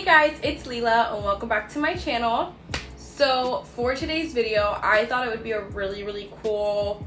Hey guys, it's Leela and welcome back to my channel. So for today's video, I thought it would be a really cool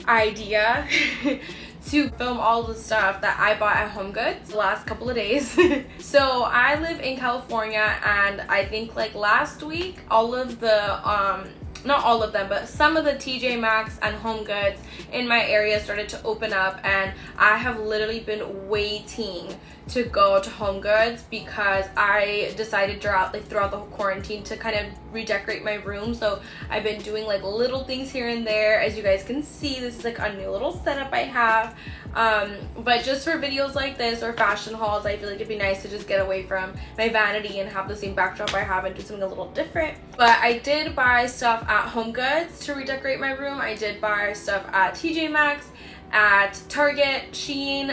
idea to film all the stuff that I bought at HomeGoods the last couple of days. So I live in California, and I think like last week all of the not all of them, but some of the TJ Maxx and HomeGoods in my area started to open up, and I have literally been waiting to go to HomeGoods because I decided throughout the whole quarantine to kind of redecorate my room. So I've been doing like little things here and there. As you guys can see, this is like a new little setup I have. But just for videos like this or fashion hauls, I feel like it'd be nice to just get away from my vanity and have the same backdrop I have and do something a little different. But I did buy stuff at HomeGoods to redecorate my room. I did buy stuff at TJ Maxx, at Target, Shein,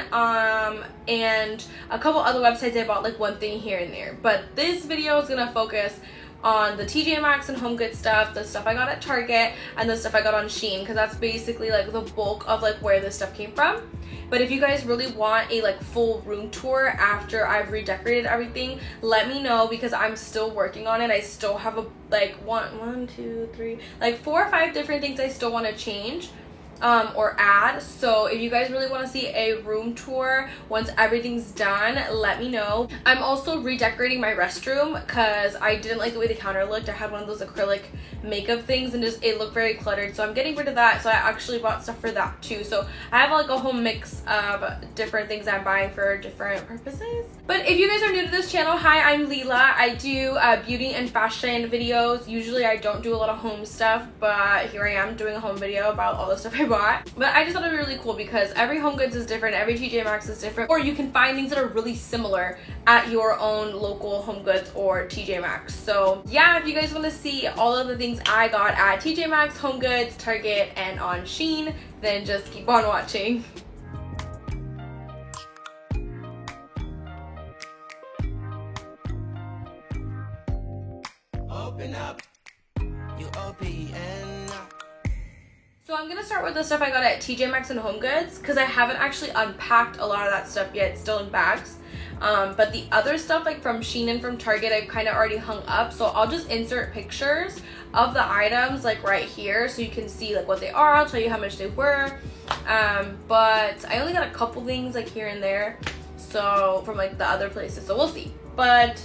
and a couple other websites. I bought like one thing here and there. But this video is gonna focus on the TJ Maxx and HomeGoods stuff, the stuff I got at Target, and the stuff I got on Shein, because that's basically like the bulk of like where this stuff came from. But if you guys really want a like full room tour after I've redecorated everything, let me know, because I'm still working on it. I still have a like one, two, three, like 4 or 5 different things I still want to change or add. So if you guys really want to see a room tour once everything's done, let me know. I'm also redecorating my restroom because I didn't like the way the counter looked. I had one of those acrylic makeup things and just it looked very cluttered, so I'm getting rid of that. So I actually bought stuff for that too. So I have like a whole mix of different things I'm buying for different purposes. But if you guys are new to this channel, hi, I'm Leela. I do beauty and fashion videos. Usually I don't do a lot of home stuff, but here I am doing a home video about all the stuff I bought. But I just thought it would be really cool because every HomeGoods is different, every TJ Maxx is different, or you can find things that are really similar at your own local HomeGoods or TJ Maxx. So yeah, if you guys want to see all of the things I got at TJ Maxx, HomeGoods, Target, and on Shein, then just keep on watching. Open up, you open up. So I'm gonna start with the stuff I got at TJ Maxx and HomeGoods because I haven't actually unpacked a lot of that stuff yet. It's still in bags. But the other stuff like from Shein and from Target, I've kind of already hung up. So I'll just insert pictures of the items like right here so you can see like what they are. I'll tell you how much they were. But I only got a couple things like here and there, so from like the other places. So we'll see. But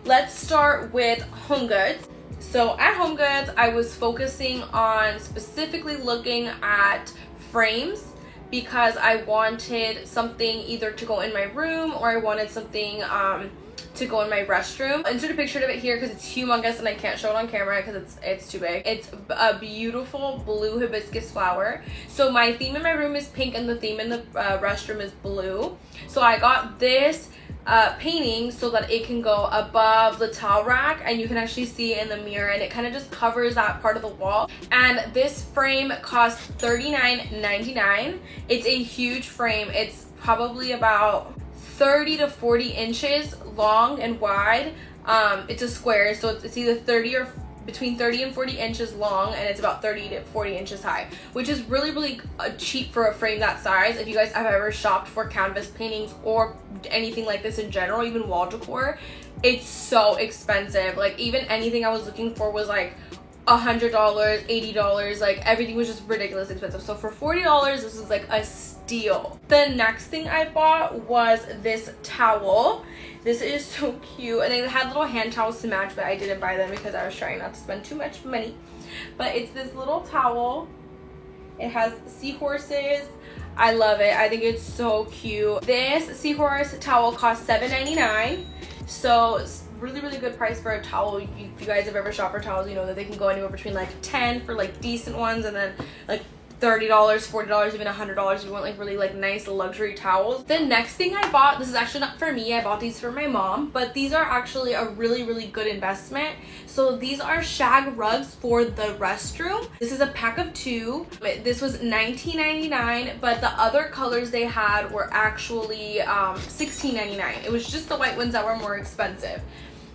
let's start with HomeGoods. So at HomeGoods, I was focusing on specifically looking at frames because I wanted something either to go in my room or I wanted something to go in my restroom. I inserted a picture of it here because it's humongous and I can't show it on camera because it's too big. It's a beautiful blue hibiscus flower. So my theme in my room is pink and the theme in the restroom is blue. So I got this painting so that it can go above the towel rack and you can actually see it in the mirror, and it kind of just covers that part of the wall. And this frame costs $39.99. It's a huge frame. It's probably about 30 to 40 inches long and wide. It's a square, so it's either 30 or between 30 and 40 inches long, and it's about 30 to 40 inches high, which is really cheap for a frame that size. If you guys have ever shopped for canvas paintings or anything like this in general, even wall decor, it's so expensive. Like even anything I was looking for was like $100, $80, like everything was just ridiculous expensive. So for $40, this is like a steal. The next thing I bought was this towel. This is so cute, and they had little hand towels to match, but I didn't buy them because I was trying not to spend too much money. But it's this little towel. It has seahorses. I love it. I think it's so cute. This seahorse towel costs $7.99, so it's really good price for a towel. If you guys have ever shopped for towels, you know that they can go anywhere between like $10 for like decent ones, and then like $30, $40, even $100 if you want like really like nice luxury towels. The next thing I bought, this is actually not for me, I bought these for my mom, but these are actually a really good investment. So these are shag rugs for the restroom. This is a pack of 2. This was $19.99, but the other colors they had were actually $16.99. It was just the white ones that were more expensive.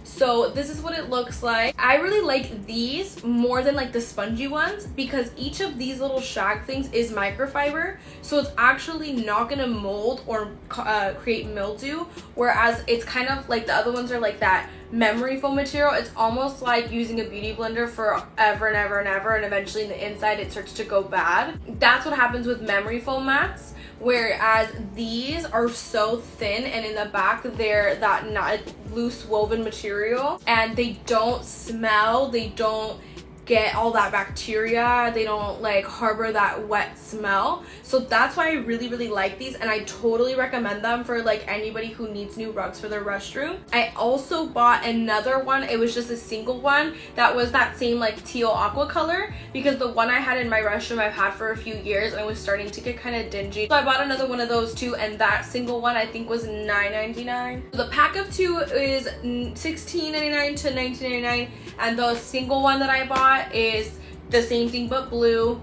So this is what it looks like. I really like these more than like the spongy ones because each of these little shag things is microfiber, so it's actually not gonna mold or create mildew, whereas it's kind of like the other ones are like that memory foam material. It's almost like using a beauty blender forever and ever and ever, and eventually in the inside it starts to go bad. That's what happens with memory foam mats, whereas these are so thin, and in the back they're that not loose woven material, and they don't smell, they don't get all that bacteria, they don't like harbor that wet smell. So that's why I really like these, and I totally recommend them for like anybody who needs new rugs for their restroom. I also bought another one. It was just a single one that was that same like teal aqua color, because the one I had in my restroom I've had for a few years and it was starting to get kind of dingy. So I bought another one of those too, and that single one I think was $9.99. The pack of 2 is $16.99 to $19.99, and the single one that I bought is the same thing but blue,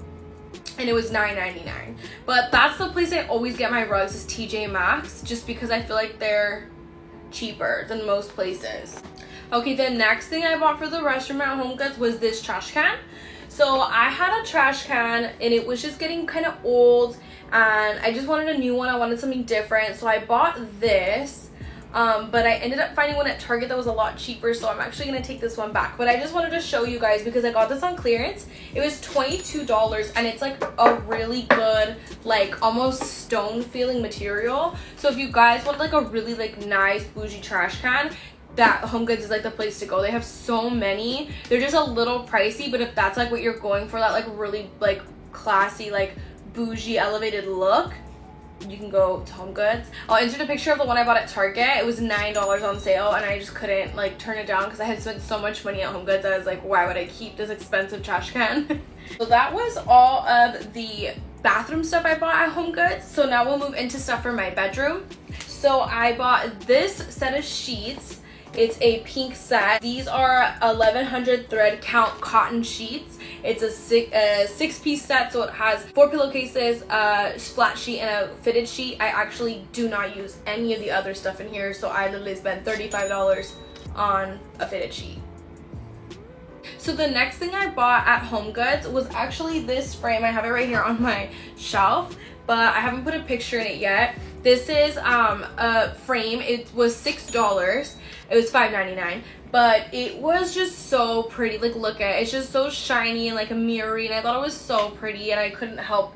and it was $9.99. But that's the place I always get my rugs, is TJ Maxx, just because I feel like they're cheaper than most places. Okay, the next thing I bought for the restroom at HomeGoods was this trash can. So I had a trash can and it was just getting kind of old, and I just wanted a new one. I wanted something different, so I bought this. But I ended up finding one at Target that was a lot cheaper, so I'm actually going to take this one back. But I just wanted to show you guys because I got this on clearance. It was $22, and it's like a really good, like almost stone feeling material. So if you guys want like a really like nice bougie trash can, that HomeGoods is like the place to go. They have so many. They're just a little pricey, but if that's like what you're going for, that like really like classy, like bougie elevated look, you can go to HomeGoods. I'll insert a picture of the one I bought at Target. It was $9 on sale, and I just couldn't like turn it down because I had spent so much money at HomeGoods. I was like, why would I keep this expensive trash can? So that was all of the bathroom stuff I bought at HomeGoods. So now we'll move into stuff for my bedroom. So I bought this set of sheets. It's a pink set. These are 1100 thread count cotton sheets. It's a six-piece set, so it has 4 pillowcases, a flat sheet, and a fitted sheet. I actually do not use any of the other stuff in here, so I literally spent $35 on a fitted sheet. So the next thing I bought at HomeGoods was actually this frame. I have it right here on my shelf, but I haven't put a picture in it yet. This is a frame. It was $6. It was $5.99, but it was just so pretty. Like, look at it. It's just so shiny and like a mirrory, and I thought it was so pretty, and I couldn't help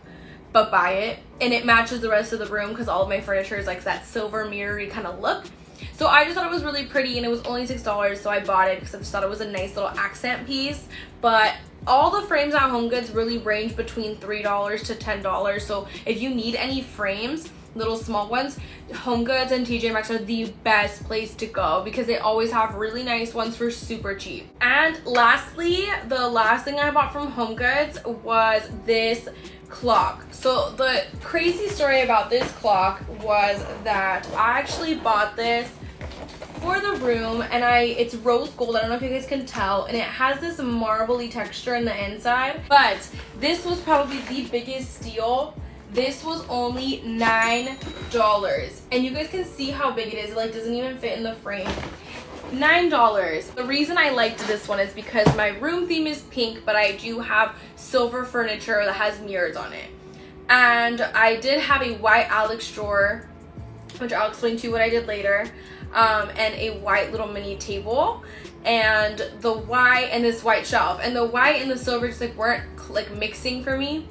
but buy it. And it matches the rest of the room because all of my furniture is like that silver mirrory kind of look. So I just thought it was really pretty, and it was only $6, so I bought it because I just thought it was a nice little accent piece. But all the frames at HomeGoods really range between $3 to $10. So if you need any frames, little small ones, HomeGoods and TJ Maxx are the best place to go because they always have really nice ones for super cheap. And lastly, the last thing I bought from HomeGoods was this clock. So the crazy story about this clock was that I actually bought this for the room, and it's rose gold. I don't know if you guys can tell, and it has this marbly texture in the inside, but this was probably the biggest steal. This was only $9, and you guys can see how big it is. It like doesn't even fit in the frame. $9. The reason I liked this one is because my room theme is pink, but I do have silver furniture that has mirrors on it. And I did have a white Alex drawer, which I'll explain to you what I did later, and a white little mini table, and the white and this white shelf. And the white and the silver just like weren't like mixing for me.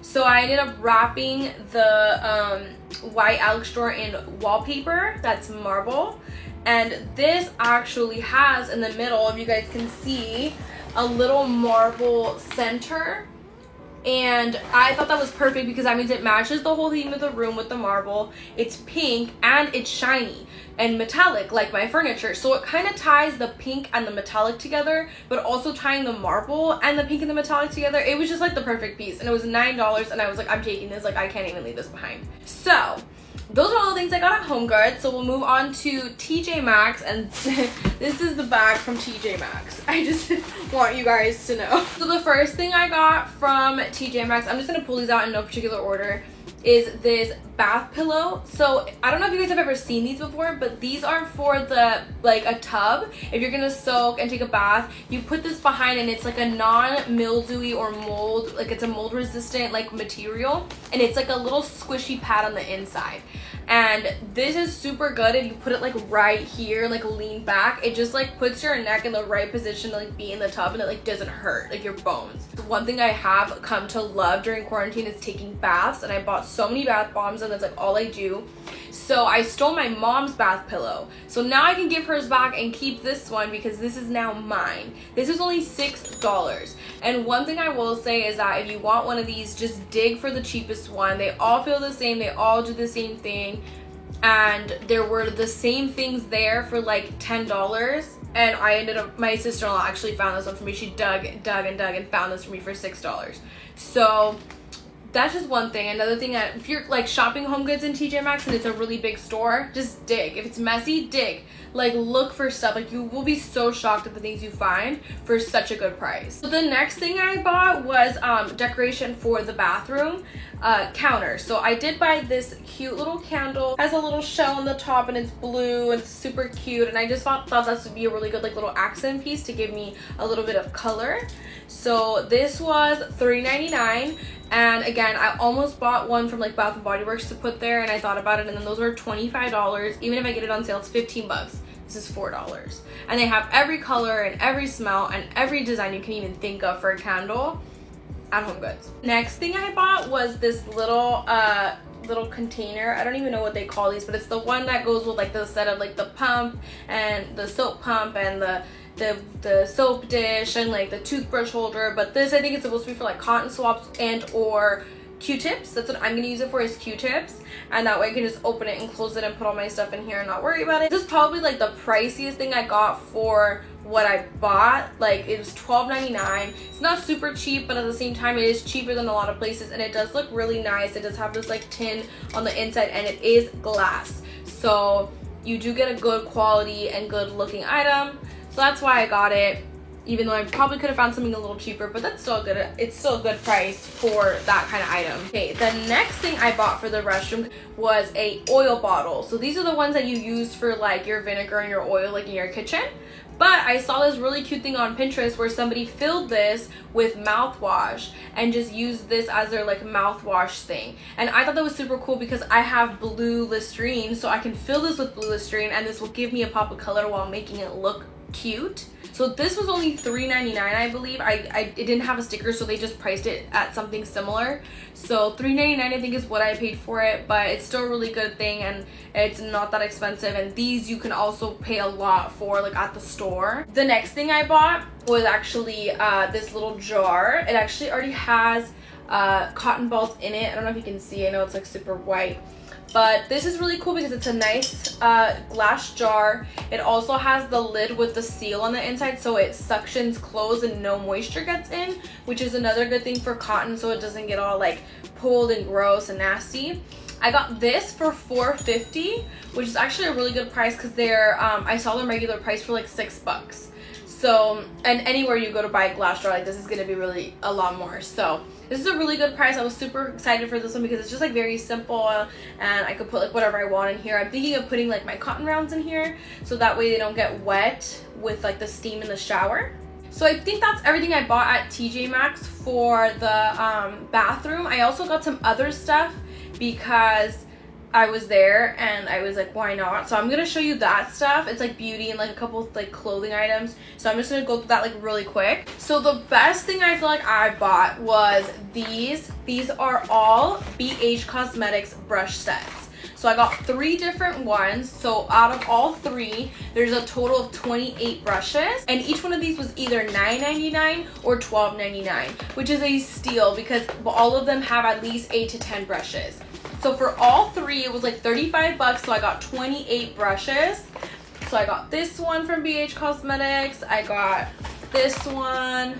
So I ended up wrapping the white Alex drawer in wallpaper that's marble. And this actually has in the middle, if you guys can see, a little marble center. And I thought that was perfect because that means it matches the whole theme of the room with the marble. It's pink and it's shiny and metallic like my furniture. So it kind of ties the pink and the metallic together, but also tying the marble and the pink and the metallic together. It was just like the perfect piece, and it was $9, and I was like, I'm taking this. Like, I can't even leave this behind. So those are all the things I got at HomeGoods. So we'll move on to TJ Maxx, and this is the bag from TJ Maxx. I just want you guys to know. So the first thing I got from TJ Maxx, I'm just gonna pull these out in no particular order, is this bath pillow. So I don't know if you guys have ever seen these before, but these are for the, like a tub. If you're gonna soak and take a bath, you put this behind, and it's like a non-mildewy or mold, like it's a mold resistant like material, and it's like a little squishy pad on the inside. And this is super good if you put it like right here, like lean back. It just like puts your neck in the right position to like be in the tub, and it like doesn't hurt like your bones. One thing I have come to love during quarantine is taking baths, and I bought so many bath bombs, and that's like all I do. So I stole my mom's bath pillow, so now I can give hers back and keep this one because this is now mine. This is only $6. And one thing I will say is that if you want one of these, just dig for the cheapest one. They all feel the same, they all do the same thing, and there were the same things there for like $10. And I ended up, my sister-in-law actually found this one for me. She dug and found this for me for $6. So that's just one thing. Another thing, if you're like shopping home goods in TJ Maxx and it's a really big store, just dig. If it's messy, dig. Like look for stuff. Like you will be so shocked at the things you find for such a good price. So the next thing I bought was decoration for the bathroom counter. So I did buy this cute little candle. It has a little shell on the top, and it's blue and it's super cute, and I just thought this would be a really good like little accent piece to give me a little bit of color. So this was $3.99. And again, I almost bought one from like Bath & Body Works to put there, and I thought about it, and then those were $25. Even if I get it on sale, it's $15. This is $4. And they have every color and every smell and every design you can even think of for a candle at Home Goods. Next thing I bought was this little container. I don't even know what they call these, but it's the one that goes with like the set of like the pump and the soap pump and the soap dish and like the toothbrush holder. But this, I think, is supposed to be for like cotton swabs and or Q-tips. That's what I'm gonna use it for, is Q-tips, and that way I can just open it and close it and put all my stuff in here and not worry about it. This is probably like the priciest thing I got for what I bought. Like it was $12.99. It's not super cheap, but at the same time it is cheaper than a lot of places, and it does look really nice. It does have this like tin on the inside, and it is glass, so you do get a good quality and good looking item. So that's why I got it, even though I probably could have found something a little cheaper, but that's still good. It's still a good price for that kind of item. Okay, the next thing I bought for the restroom was a oil bottle. So these are the ones that you use for like your vinegar and your oil, like in your kitchen. But I saw this really cute thing on Pinterest where somebody filled this with mouthwash and just used this as their like mouthwash thing. And I thought that was super cool because I have blue Listerine, so I can fill this with blue Listerine, and this will give me a pop of color while making it look cute. So this was only $3.99, I believe. It didn't have a sticker, so they just priced it at something similar. So $3.99 I think is what I paid for it, but it's still a really good thing, and it's not that expensive. And these you can also pay a lot for, like at the store. The next thing I bought was actually this little jar. It actually already has cotton balls in it. I don't know if you can see. I know it's like super white. But this is really cool because it's a nice glass jar. It also has the lid with the seal on the inside, so it suctions closed and no moisture gets in, which is another good thing for cotton, so it doesn't get all like pulled and gross and nasty. I got this for $4.50, which is actually a really good price because they're I saw them regular price for like $6. So, and anywhere you go to buy a glass jar like this is gonna be really a lot more. So this is a really good price. I was super excited for this one because it's just like very simple, and I could put like whatever I want in here. I'm thinking of putting like my cotton rounds in here so that way they don't get wet with like the steam in the shower. So I think that's everything I bought at TJ Maxx for the bathroom. I also got some other stuff because I was there and I was like, why not? So I'm gonna show you that stuff. It's like beauty and like a couple of like clothing items. So I'm just gonna go through that like really quick. So the best thing I feel like I bought was these. These are all BH Cosmetics brush sets. So I got 3 different ones. So out of all 3, there's a total of 28 brushes. And each one of these was either $9.99 or $12.99, which is a steal because all of them have at least 8 to 10 brushes. So for all 3, it was like $35, so I got 28 brushes. So I got this one from BH Cosmetics. I got this one,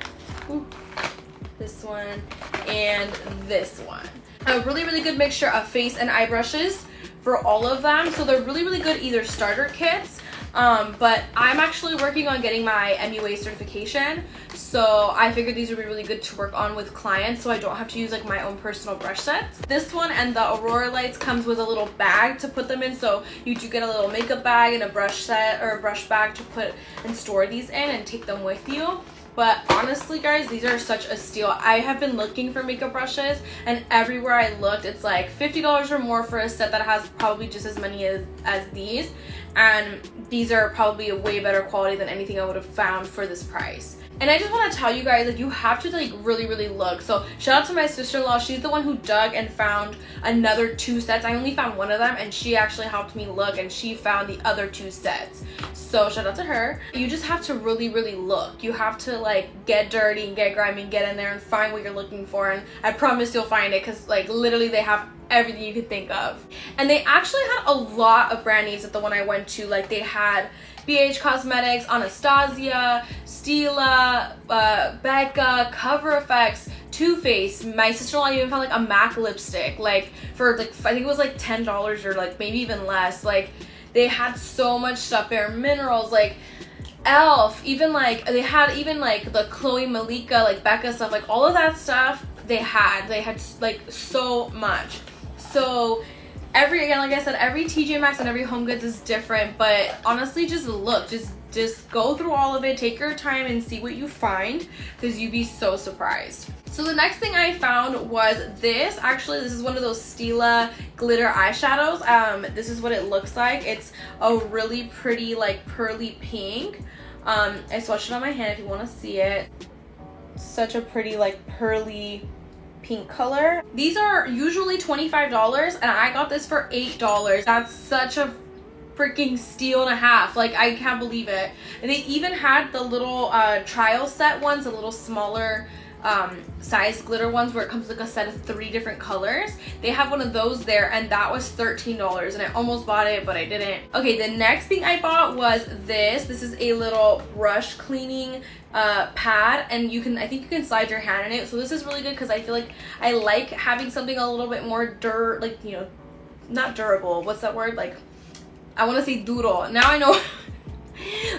and this one. A really, really good mixture of face and eye brushes for all of them. So they're really, really good either starter kits. But I'm actually working on getting my MUA certification, so I figured these would be really good to work on with clients so I don't have to use like my own personal brush sets. This one and the Aurora Lights comes with a little bag to put them in, so you do get a little makeup bag and a brush set or a brush bag to put and store these in and take them with you. But honestly guys, these are such a steal. I have been looking for makeup brushes and everywhere I looked it's like $50 or more for a set that has probably just as many as these, and these are probably a way better quality than anything I would have found for this price. And I just want to tell you guys, like, you have to like really look. So shout out to my sister-in-law. She's the one who dug and found another 2 sets. I only found one of them and she actually helped me look and she found the other 2 sets. So shout out to her. You just have to really look. You have to like get dirty and get grimy and get in there and find what you're looking for, and I promise you'll find it, because like literally they have everything you could think of. And they actually had a lot of brand names at the one I went to. Like they had BH Cosmetics, Anastasia, Stila, Becca, Cover FX, Too Faced. My sister-in-law even found like a MAC lipstick, like for like I think it was like $10 or like maybe even less. Like they had so much stuff. Bare Minerals, like Elf, even like they had even like the Chloe Malika, like Becca stuff, like all of that stuff they had like so much. So again, like I said, every TJ Maxx and every HomeGoods is different, but honestly just look, just go through all of it, take your time and see what you find, because you'd be so surprised. So the next thing I found was this. Actually, this is one of those Stila glitter eyeshadows. This is what it looks like. It's a really pretty like pearly pink. I swatched it on my hand if you want to see it. Such a pretty like pearly pink color. These are usually $25 and I got this for $8. That's such a freaking steal and a half. Like I can't believe it. And they even had the little trial set ones, the little smaller size glitter ones where it comes like a set of 3 different colors. They have one of those there and that was $13 and I almost bought it but I didn't. Okay, the next thing I bought was this. This is a little brush cleaning pad, and I think you can slide your hand in it. So this is really good because I feel like I like having something a little bit more not durable. What's that word? Like I want to say duro. Now I know.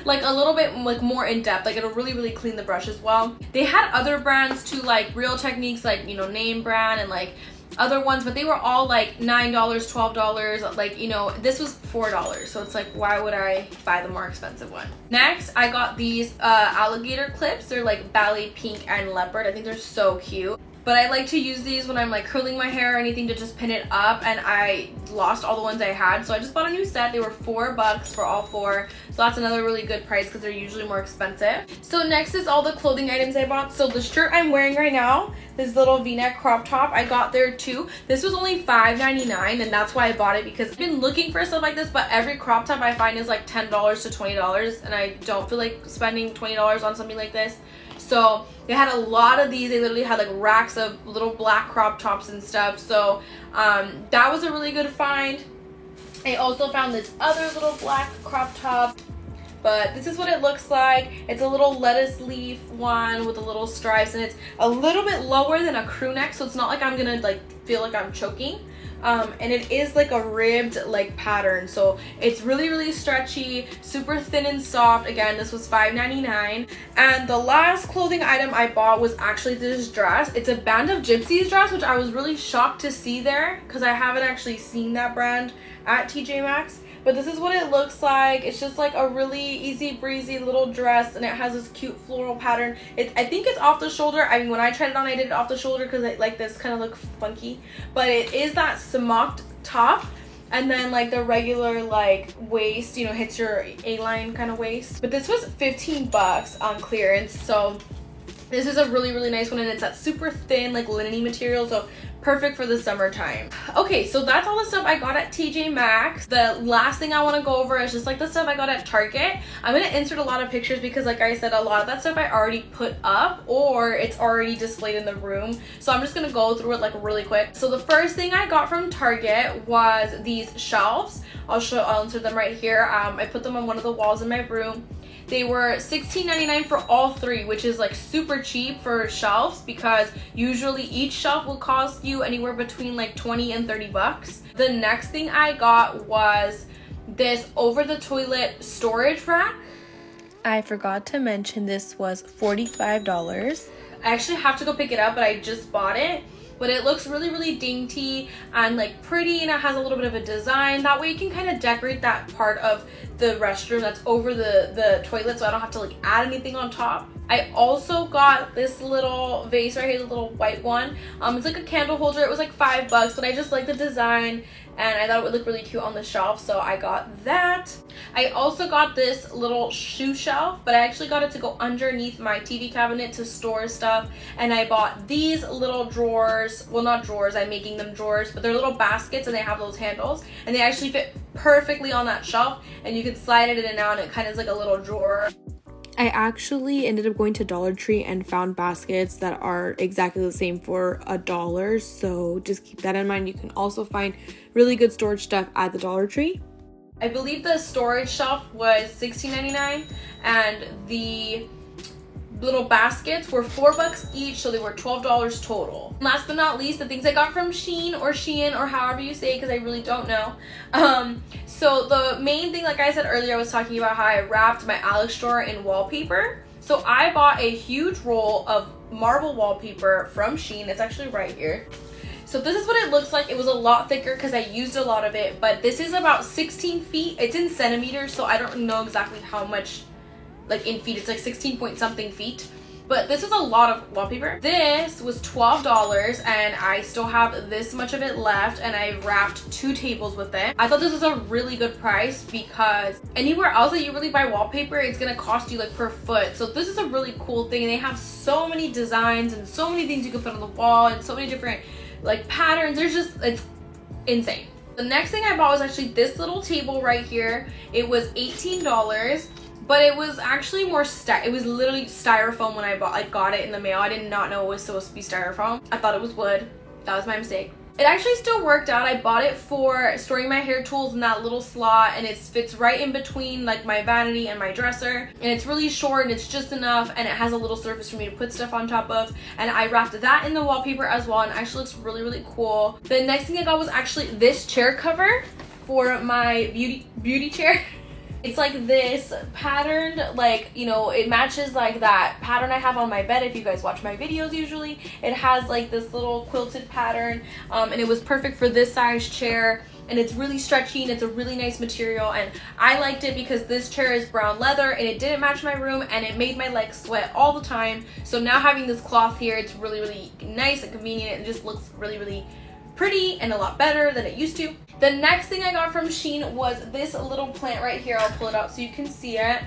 Like a little bit like more in depth, like it'll really clean the brush as well. They had other brands too, like Real Techniques, like name brand, and like other ones, but they were all like $9, $12. Like this was $4, so it's like why would I buy the more expensive one? Next I got these alligator clips. They're like ballet pink and leopard. I think they're so cute. But I like to use these when I'm like curling my hair or anything to just pin it up, and I lost all the ones I had, so I just bought a new set. They were $4 for all 4, so that's another really good price because they're usually more expensive. So next is all the clothing items I bought. So the shirt I'm wearing right now, this little v-neck crop top, I got there too. This was only $5.99 and that's why I bought it, because I've been looking for stuff like this, but every crop top I find is like $10 to $20 and I don't feel like spending $20 on something like this. So they had a lot of these. They literally had like racks of little black crop tops and stuff. So that was a really good find. I also found this other little black crop top, but this is what it looks like. It's a little lettuce leaf one with the little stripes, and it's a little bit lower than a crew neck, so it's not like I'm gonna like feel like I'm choking. And it is like a ribbed like pattern, so it's really stretchy, super thin and soft. Again, this was $5.99. And the last clothing item I bought was actually this dress. It's a Band of Gypsies dress, which I was really shocked to see there because I haven't actually seen that brand at TJ Maxx. But this is what it looks like. It's just like a really easy breezy little dress, and it has this cute floral pattern. I think it's off the shoulder. I mean, when I tried it on, I did it off the shoulder because it like this kind of look funky. But it is that smocked top, and then like the regular like waist, hits your A-line kind of waist. But this was $15 on clearance, so this is a really nice one, and it's that super thin like linen-y material, so perfect for the summertime. Okay, so that's all the stuff I got at TJ Maxx. The last thing I want to go over is just like the stuff I got at Target. I'm going to insert a lot of pictures because like I said, a lot of that stuff I already put up or it's already displayed in the room. So I'm just going to go through it like really quick. So the first thing I got from Target was these shelves. I'll insert them right here. I put them on one of the walls in my room. They were $16.99 for all 3, which is like super cheap for shelves because usually each shelf will cost you anywhere between like 20 and 30 bucks. The next thing I got was this over the toilet storage rack. I forgot to mention this was $45. I actually have to go pick it up, but I just bought it. But it looks really, really dainty and like pretty, and it has a little bit of a design. That way you can kind of decorate that part of the restroom that's over the toilet, so I don't have to like add anything on top. I also got this little vase right here, the little white one. It's like a candle holder. It was like $5, but I just like the design and I thought it would look really cute on the shelf, so I got that. I also got this little shoe shelf, but I actually got it to go underneath my TV cabinet to store stuff. And I bought these little drawers. Well, not drawers, I'm making them drawers, but they're little baskets and they have those handles and they actually fit perfectly on that shelf, and you can slide it in and out and it kind of is like a little drawer. I actually ended up going to Dollar Tree and found baskets that are exactly the same for $1, so just keep that in mind. You can also find really good storage stuff at the Dollar Tree. I believe the storage shelf was $16.99 and the little baskets were $4 each, so they were $12 total. Last but not least, the things I got from Shein or however you say it, because I really don't know. So the main thing, like I said earlier, I was talking about how I wrapped my Alex drawer in wallpaper. So I bought a huge roll of marble wallpaper from Shein. It's actually right here. So this is what it looks like. It was a lot thicker because I used a lot of it, but this is about 16 feet. It's in centimeters, so I don't know exactly how much like in feet. It's like 16 point something feet, but this is a lot of wallpaper. This was $12 and I still have this much of it left, and I wrapped 2 tables with it. I thought this was a really good price because anywhere else that you really buy wallpaper, it's gonna cost you like per foot. So this is a really cool thing, and they have so many designs and so many things you can put on the wall and so many different like patterns. It's insane. The next thing I bought was actually this little table right here. It was $18. But it was actually more it was literally styrofoam when I got it in the mail. I did not know it was supposed to be styrofoam. I thought it was wood. That was my mistake. It actually still worked out. I bought it for storing my hair tools in that little slot, and it fits right in between like my vanity and my dresser. And it's really short and it's just enough, and it has a little surface for me to put stuff on top of. And I wrapped that in the wallpaper as well, and it actually looks really, really cool. The next thing I got was actually this chair cover for my beauty chair. It's like this patterned, like, you know, it matches like that pattern I have on my bed. If you guys watch my videos, usually it has like this little quilted pattern, and it was perfect for this size chair, and it's really stretchy and it's a really nice material, and I liked it because this chair is brown leather and it didn't match my room and it made my legs sweat all the time. So now having this cloth here, it's really, really nice and convenient. It just looks really, really pretty and a lot better than it used to. The next thing I got from Shein was this little plant right here. I'll pull it out so you can see it.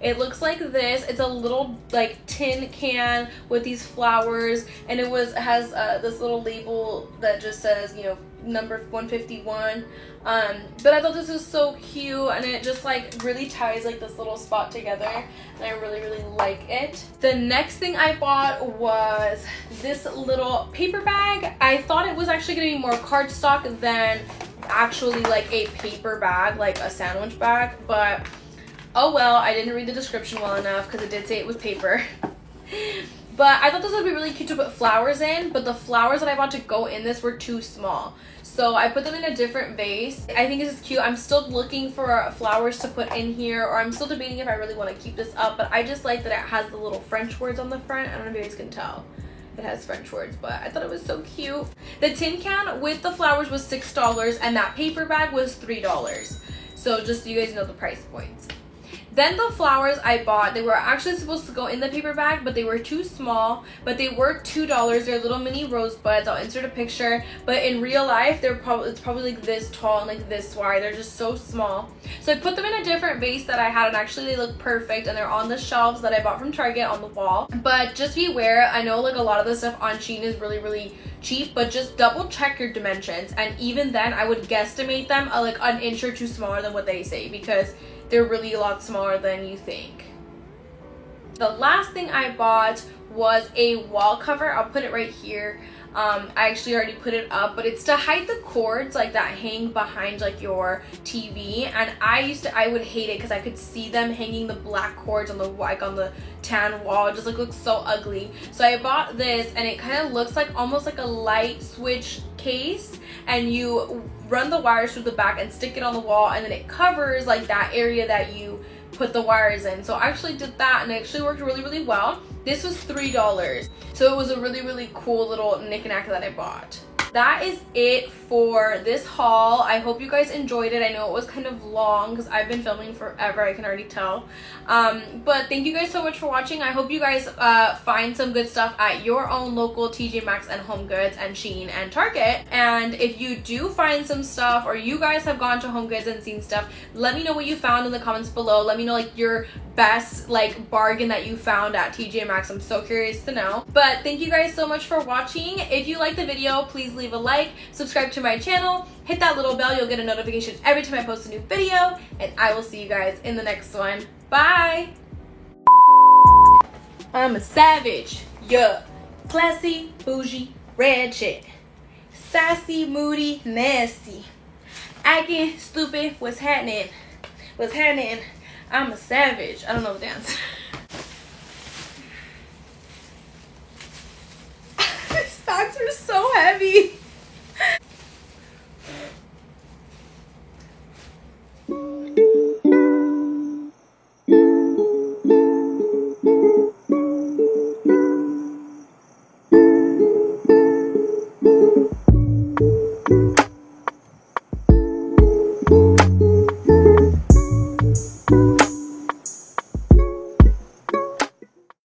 It looks like this. It's a little like tin can with these flowers, and it has this little label that just says, you know, number 151. But I thought this was so cute, and it just like really ties like this little spot together, and I really, really like it. The next thing I bought was this little paper bag. I thought it was actually gonna be more cardstock than actually like a paper bag, like a sandwich bag, but oh well, I didn't read the description well enough because it did say it was paper. But I thought this would be really cute to put flowers in, but the flowers that I bought to go in this were too small. So I put them in a different vase. I think this is cute. I'm still looking for flowers to put in here, or I'm still debating if I really want to keep this up, but I just like that it has the little French words on the front. I don't know if you guys can tell. It has French words, but I thought it was so cute. The tin can with the flowers was $6, and that paper bag was $3. So just so you guys know the price points. Then the flowers I bought, they were actually supposed to go in the paper bag, but they were too small, but they were $2. They're little mini rosebuds. I'll insert a picture, but in real life, it's probably like this tall and like this wide. They're just so small. So I put them in a different vase that I had, and actually they look perfect, and they're on the shelves that I bought from Target on the wall. But just beware, I know like a lot of the stuff on Shein is really, really cheap, but just double check your dimensions, and even then I would guesstimate them like an inch or two smaller than what they say, because they're really a lot smaller than you think. The last thing I bought was a wall cover. I'll put it right here. I actually already put it up, but it's to hide the cords like that hang behind like your TV. And I would hate it because I could see them hanging the black cords on the on the tan wall. It just like looks so ugly. So I bought this, and it kind of looks like almost like a light switch case, and you run the wires through the back and stick it on the wall, and then it covers like that area that you put the wires in. So I actually did that, and it actually worked really well. This was $3, so it was a really cool little knick-knack that I bought. That is it for this haul. I hope you guys enjoyed it. I know it was kind of long because I've been filming forever, I can already tell. But thank you guys so much for watching. I hope you guys find some good stuff at your own local TJ Maxx and HomeGoods and Shein and Target. And if you do find some stuff, or you guys have gone to HomeGoods and seen stuff, let me know what you found in the comments below. Let me know like your best like bargain that you found at TJ Maxx. I'm so curious to know. But thank you guys so much for watching. If you liked the video, please leave a like, subscribe to my channel, hit that little bell. You'll get a notification every time I post a new video, and I will see you guys in the next one. Bye. I'm a savage. Yeah. Classy, bougie, red chick. Sassy, moody, nasty. Acting stupid. What's happening? What's happening? I'm a savage. I don't know the dance. These socks are so heavy.